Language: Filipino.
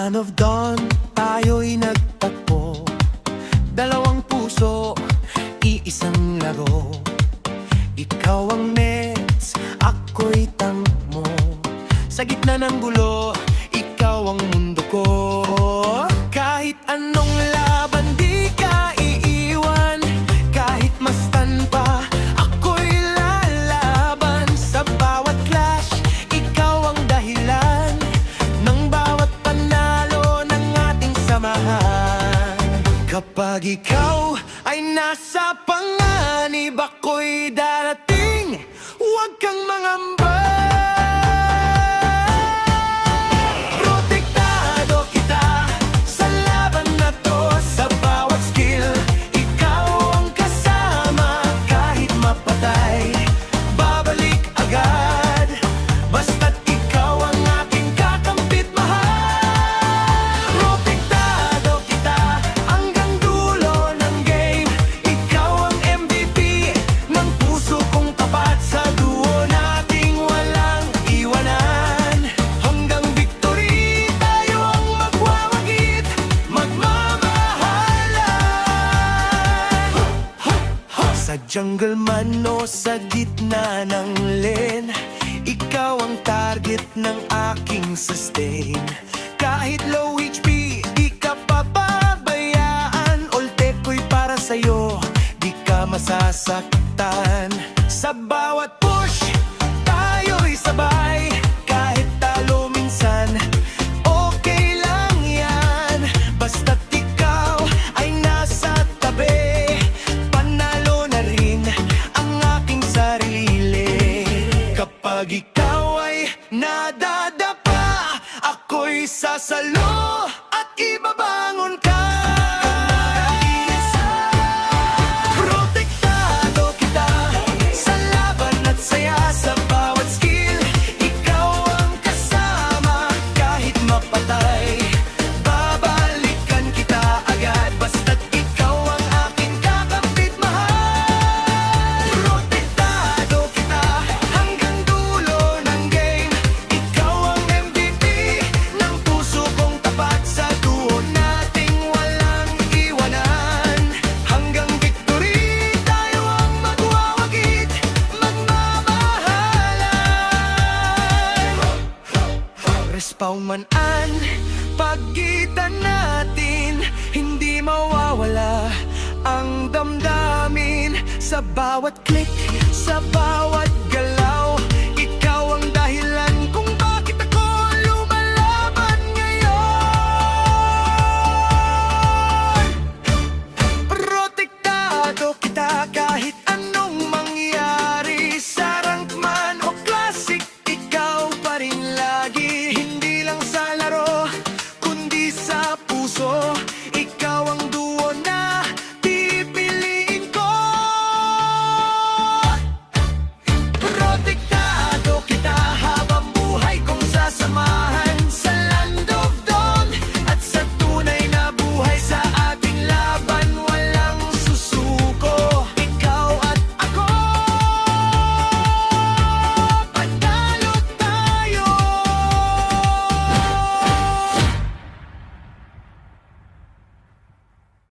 Son of Dawn, tayo'y nagtagpo. Dalawang puso, iisang laro. Ikaw ang Nets, ako'y tangmo. Sa gitna ng gulo, ikaw ang mundo ko. Kahit anong laban, di ka iiwan. Kahit mastan pa, ako'y lalaban. Sa bawat clash, ikaw ang dahilan ng bawat panalo ng ating samahan. Kapag ikaw ay nasa panganib, ako'y darating. Huwag kang mangamba. Protektado kita sa laban na to. Sa bawat skill, ikaw ang kasama. Kahit mapatay, babalik agad. Basta't ikaw ang aking kakampit, mahal. Protektado kita hanggang dulo ng game. Ikaw ang MVP ng puso kong tapat. Sa duo nating walang iwanan. Hanggang victory, tayo ang magwawagit, magmamahalan. Sa jungle man o sa gitna ng lane, ikaw ang target ng aking sustain. Kahit low HP, di ka papabayaan. Ulte ko'y para sa'yo, di ka masasaktan. Sa bawat push, tayo'y sabay. Kahit talo minsan, okay lang yan. Basta't ikaw ay nasa tabi, panalo na rin ang aking sarili. Kapag ikaw ay nadadapa, ako'y sasalo at ibabangon ka. Protektado kita sa laban at saya. Sa bawat skill, ikaw ang kasama. Kahit mapatay, babalikan kita agad. Basta't ikaw ang aking kakampit, mahal. Protektado kita hanggang dulo ng game. Ikaw ang MVP ng puso kong tapat. Sa duo nating walang iwanan. Hanggang victory, tayo ang magwawagit, magmamahalan. Respawn man ang pagitan natin, hindi mawawala ang damdamin. Sa bawat click, sa bawat